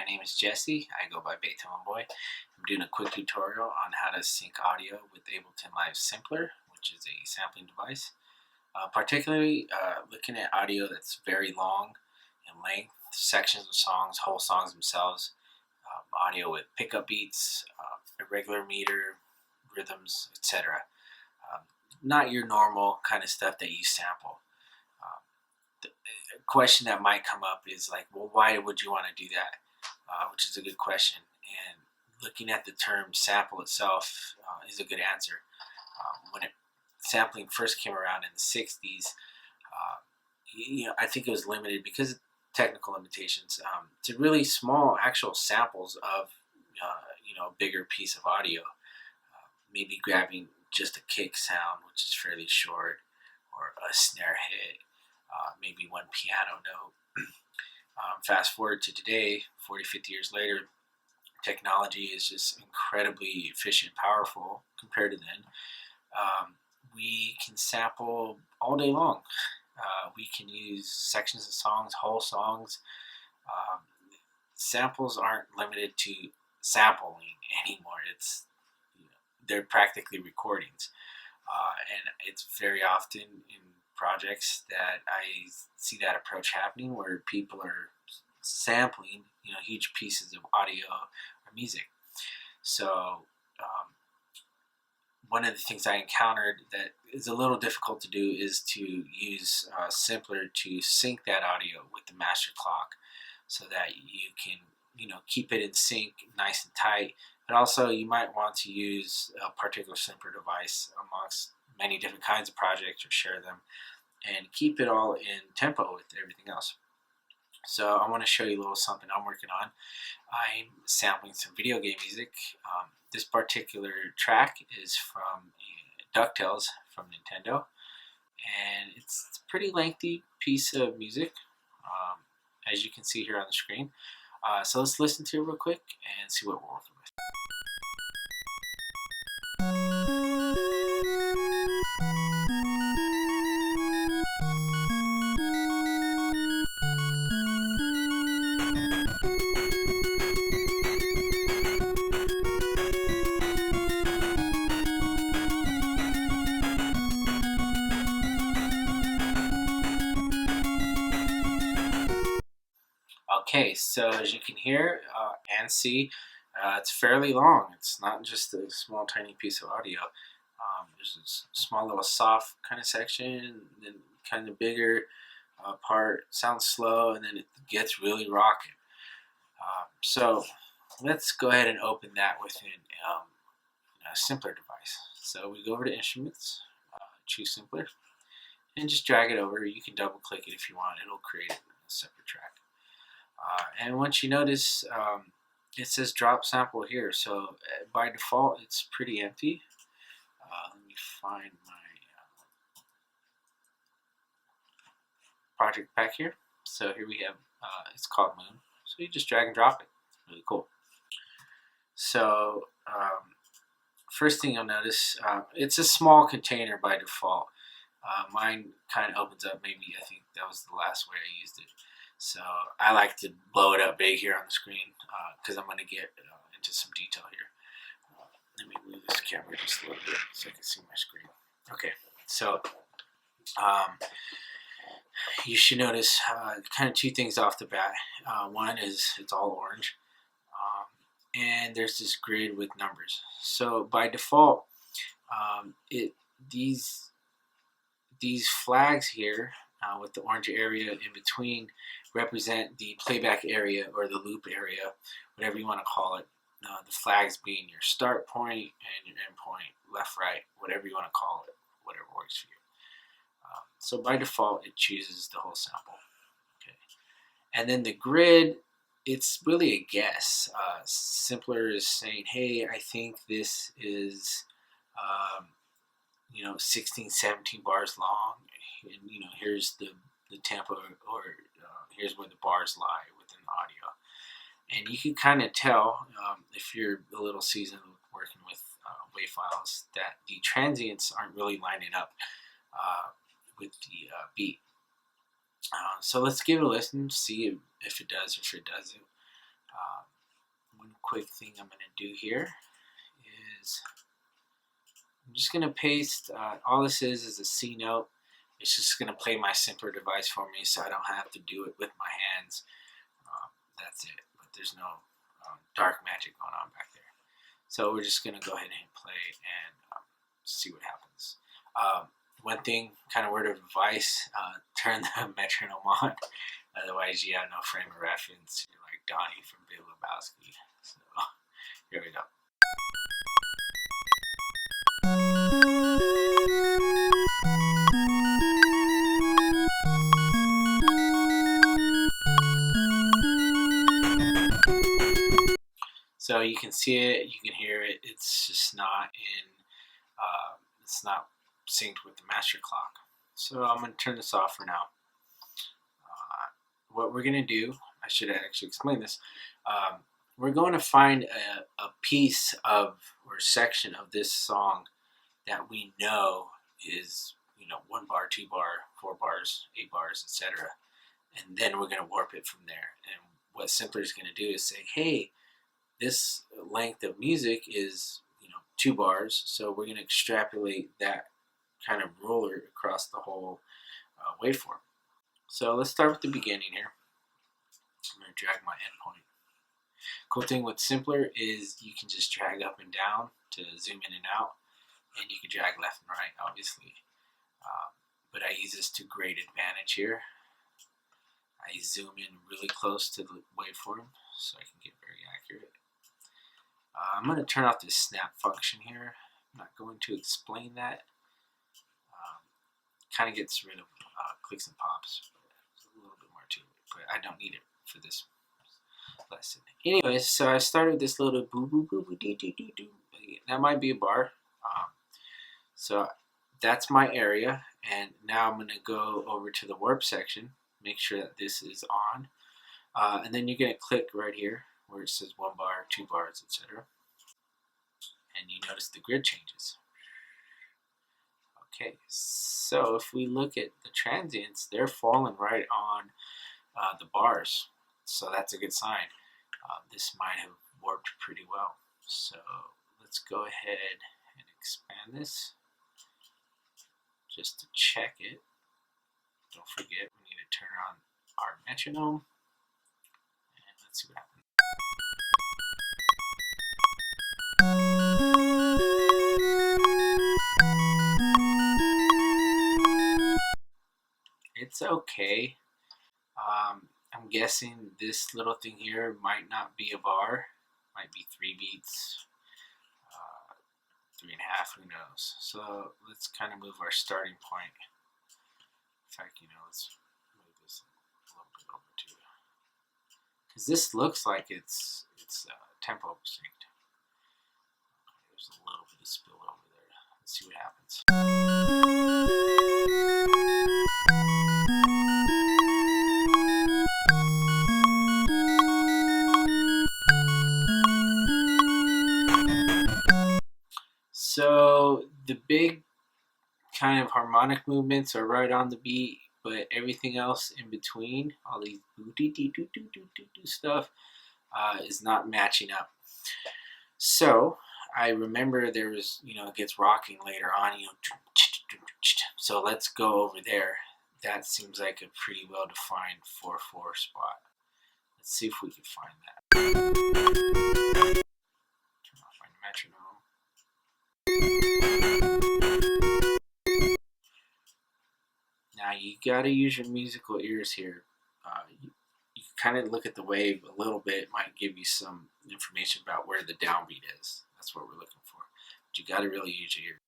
my name is Jesse. I go by Ableton Boy. I'm doing a quick tutorial on how to sync audio with Ableton Live Simpler, which is a sampling device. Particularly looking at audio that's very long in length, sections of songs, whole songs themselves, audio with pickup beats, irregular meter, rhythms, etc. Not your normal kind of stuff that you sample. The question that might come up is like, well, why would you want to do that? Which is a good question. And looking at the term sample itself is a good answer. When sampling first came around in the 60s, I think it was limited because of technical limitations to really small actual samples of a bigger piece of audio. Maybe grabbing just a kick sound, which is fairly short, or a snare hit, maybe one piano note. Fast forward to today, 40, 50 years later, technology is just incredibly efficient and powerful compared to then. We can sample all day long. We can use sections of songs, whole songs. Samples aren't limited to sampling anymore. They're practically recordings. And it's very often in projects that I see that approach happening, where people are sampling huge pieces of audio or music. So one of the things I encountered that is a little difficult to do is to use Simpler to sync that audio with the master clock, so that you can keep it in sync nice and tight. But also you might want to use a particular Simpler device amongst many different kinds of projects, or share them, and keep it all in tempo with everything else. So I want to show you a little something I'm working on. I'm sampling some video game music. This particular track is from DuckTales from Nintendo, and it's a pretty lengthy piece of music, as you can see here on the screen. So let's listen to it real quick and see what we're working with. Okay, so as you can hear and see, it's fairly long. It's not just a small tiny piece of audio. There's this small little soft kind of section, then kind of bigger part, sounds slow, and then it gets really rocking. So let's go ahead and open that within a Simpler device. So we go over to Instruments, choose Simpler, and just drag it over. You can double click it if you want. It'll create a separate track. And once you notice, it says drop sample here. So by default, it's pretty empty. Let me find my project back here. So here we have, it's called Moon. So you just drag and drop it. It's really cool. So first thing you'll notice, it's a small container by default. Mine kind of opens up, maybe I think that was the last way I used it. So I like to blow it up big here on the screen because I'm going to get into some detail here. Let me move this camera just a little bit so I can see my screen. Okay, so you should notice kind of two things off the bat. One is it's all orange, and there's this grid with numbers. So by default, these flags here with the orange area in between represent the playback area or the loop area, whatever you want to call it. The flags being your start point and your end point, left, right, whatever you want to call it, whatever works for you. So by default, it chooses the whole sample. Okay, and then the grid, it's really a guess. Simpler is saying, hey, I think this is 16, 17 bars long, and here's the tempo, or here's where the bars lie within the audio. And you can kind of tell, if you're a little seasoned working with WAV files, that the transients aren't really lining up with the beat. So let's give it a listen, see if it does or if it doesn't. One quick thing I'm going to do here is I'm just going to paste, all this is a C note. It's just going to play my simpler device for me so I don't have to do it with my hands. That's it, but there's no dark magic going on back there. So we're just going to go ahead and hit play and see what happens. One thing, kind of word of advice, turn the metronome on. Otherwise, you have no frame of reference. You're like Donnie from Big Lebowski. So here we go. So you can see it, you can hear it. It's just not in. It's not synced with the master clock. So I'm going to turn this off for now. What we're going to do, I should actually explain this. We're going to find a piece of or section of this song that we know is 1 bar, 2 bar, 4 bars, 8 bars, etc. And then we're going to warp it from there. And what Simpler is going to do is say, hey, this length of music is 2 bars, so we're going to extrapolate that kind of ruler across the whole waveform. So let's start with the beginning here. I'm going to drag my endpoint. Cool thing with Simpler is you can just drag up and down to zoom in and out, and you can drag left and right, obviously. But I use this to great advantage here. I zoom in really close to the waveform so I can get very accurate. I'm going to turn off this snap function here. I'm not going to explain that. Kind of gets rid of clicks and pops. There's a little bit more to it, but I don't need it for this lesson. Anyways, so I started this little boo boo boo boo doo doo doo doo. That might be a bar. So that's my area, and now I'm going to go over to the warp section. Make sure that this is on, and then you're going to click right here where it says 1 bar, 2 bars, etc. And you notice the grid changes. Okay, so if we look at the transients, they're falling right on the bars. So that's a good sign. This might have worked pretty well. So let's go ahead and expand this just to check it. Don't forget, we need to turn on our metronome. And let's see what happens. It's okay. I'm guessing this little thing here might not be a bar. Might be 3 beats, 3.5, who knows. So let's kind of move our starting point. In fact, let's move this a little bit over too. Because this looks like it's tempo synced. There's a little bit of spill over there. Let's see what happens. So the big kind of harmonic movements are right on the beat, but everything else in between, all these stuff, is not matching up. So I remember there was, it gets rocking later on, so let's go over there. That seems like a pretty well-defined 4/4 spot. Let's see if we can find that. Turn off my metronome. Now you gotta use your musical ears here. You kind of look at the wave a little bit. It might give you some information about where the downbeat is. That's what we're looking for. But you gotta really use your ears.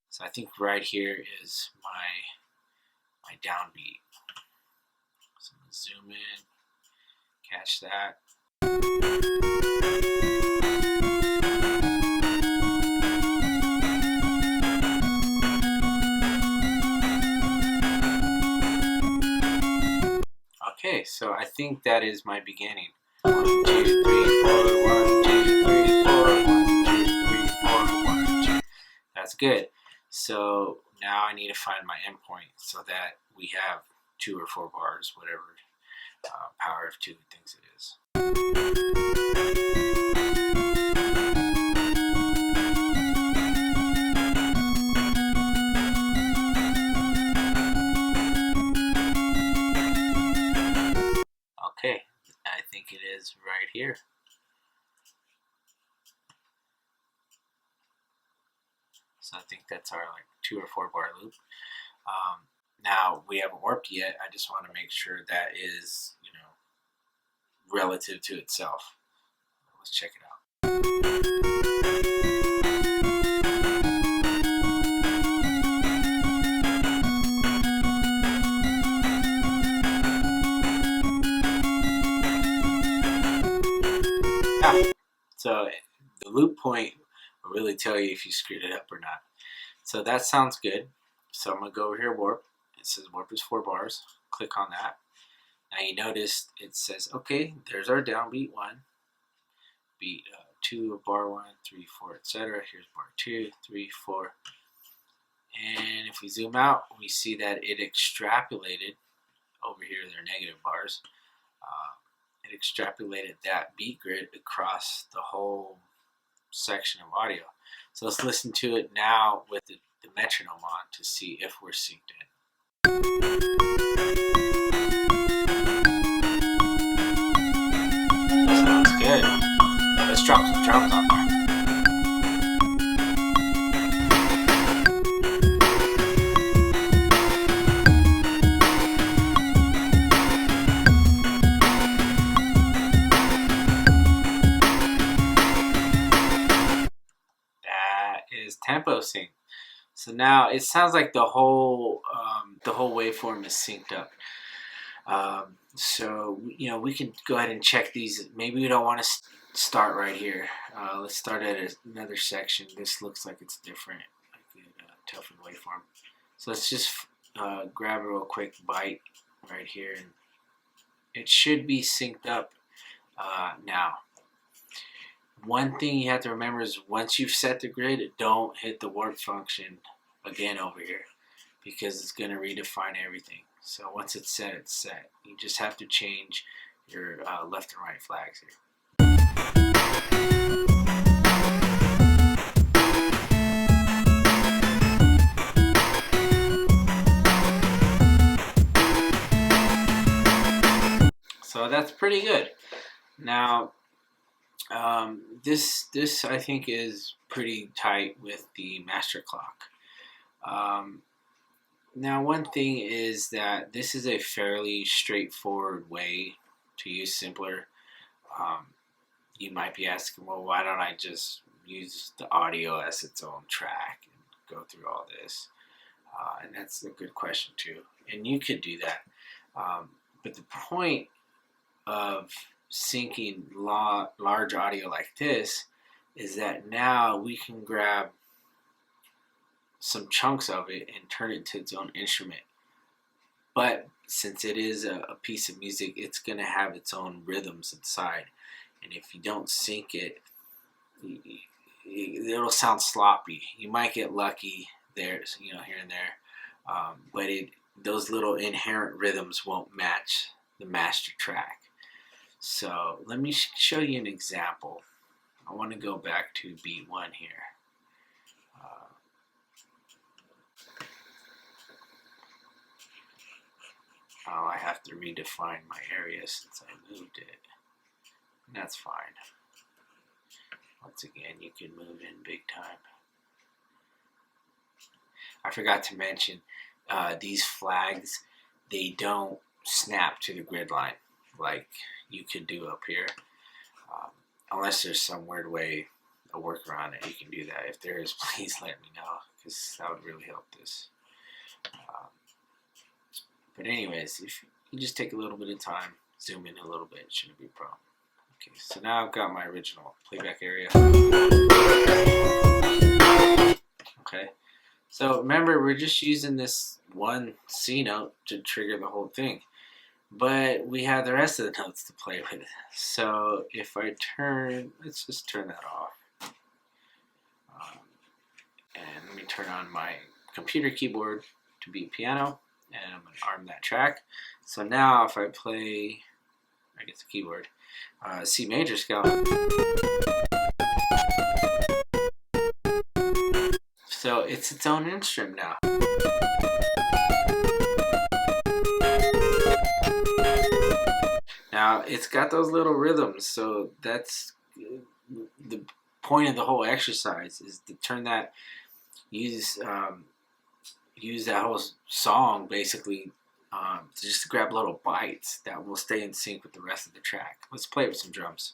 So I think right here is my downbeat. So I'm gonna zoom in, catch that. Okay, so I think that is my beginning. 1, 2, 3, 4, 1, 2, 3, 4, 1, 2, 3, 4, 1, 2. That's good. So now I need to find my endpoint so that we have 2 or 4 bars, whatever. power of two thinks it is. Okay, I think it is right here. So I think that's our like 2 or 4 bar loop. Now we haven't warped yet. I just want to make sure that is, you know, relative to itself. Let's check it out. So the loop point will really tell you if you screwed it up or not. So that sounds good. So I'm going to go over here, warp. It says warp is 4 bars. Click on that. Now you notice it says, okay, there's our downbeat 1, beat 2 of bar 1, 3, 4, etc. Here's bar 2, 3, 4. And if we zoom out, we see that it extrapolated, over here they're negative bars, it extrapolated that beat grid across the whole section of audio. So let's listen to it now with the metronome on to see if we're synced in. Sounds good. Let's drop some drums on there. Is tempo sync. So now it sounds like the whole waveform is synced up. So you know, we can go ahead and check these. Maybe we don't want to start right here. Let's start at another section. This looks like it's different. I could tell from the waveform. So let's just grab a real quick bite right here, and it should be synced up now. One thing you have to remember is once you've set the grid, don't hit the warp function again over here, because it's going to redefine everything. So once it's set, it's set. You just have to change your left and right flags here. So that's pretty good. Now, this I think is pretty tight with the master clock. Now one thing is that this is a fairly straightforward way to use simpler. You might be asking, well, why don't I just use the audio as its own track and go through all this? And that's a good question too. And you could do that. But the point of syncing large audio like this is that now we can grab some chunks of it and turn it into its own instrument. But since it is a piece of music, it's going to have its own rhythms inside. And if you don't sync it, it'll sound sloppy. You might get lucky there, you know, here and there. But those little inherent rhythms won't match the master track. So let me show you an example. I want to go back to beat 1 here. Oh, I have to redefine my area since I moved it. And that's fine. Once again, you can move in big time. I forgot to mention, these flags, they don't snap to the grid line like you could do up here. Unless there's some weird way, a workaround that you can do that. If there is, please let me know, because that would really help this. But anyways, if you just take a little bit of time, zoom in a little bit, it shouldn't be a problem. Okay, so now I've got my original playback area. Okay, so remember, we're just using this one C note to trigger the whole thing. But we have the rest of the notes to play with. So if I turn, let's just turn that off. And let me turn on my computer keyboard to beat piano. And I'm going to arm that track. So now if I play I guess the keyboard, C major scale. So it's its own instrument now. Now it's got those little rhythms, so that's the point of the whole exercise, is to turn that, use that whole song basically to just grab little bites that will stay in sync with the rest of the track. Let's play it with some drums.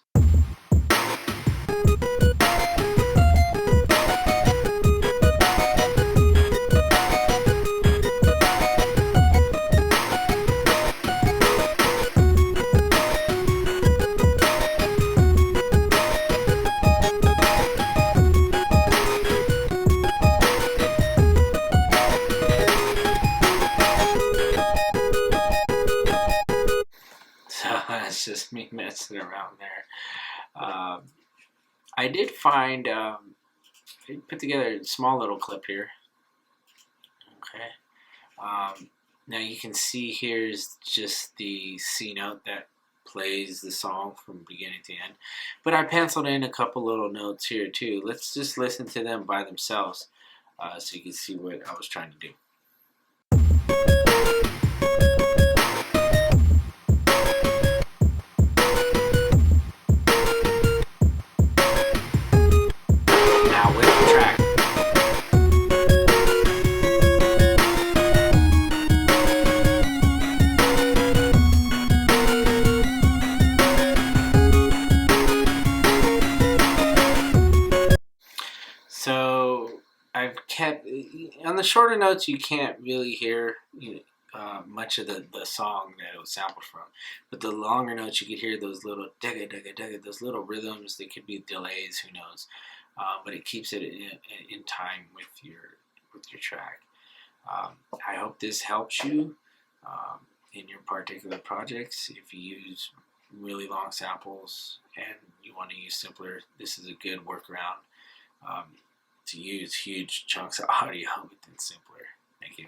So that's just me messing around there. I did find, I put together a small little clip here. Okay. Now you can see here's just the C note that plays the song from beginning to end. But I penciled in a couple little notes here too. Let's just listen to them by themselves so you can see what I was trying to do. So I've kept, on the shorter notes you can't really hear much of the song that it was sampled from, but the longer notes you could hear those little digga digga digga, those little rhythms. They could be delays, who knows, but it keeps it in time with your track. I hope this helps you in your particular projects. If you use really long samples and you want to use simpler, this is a good workaround to use huge chunks of audio within simpler. Thank you.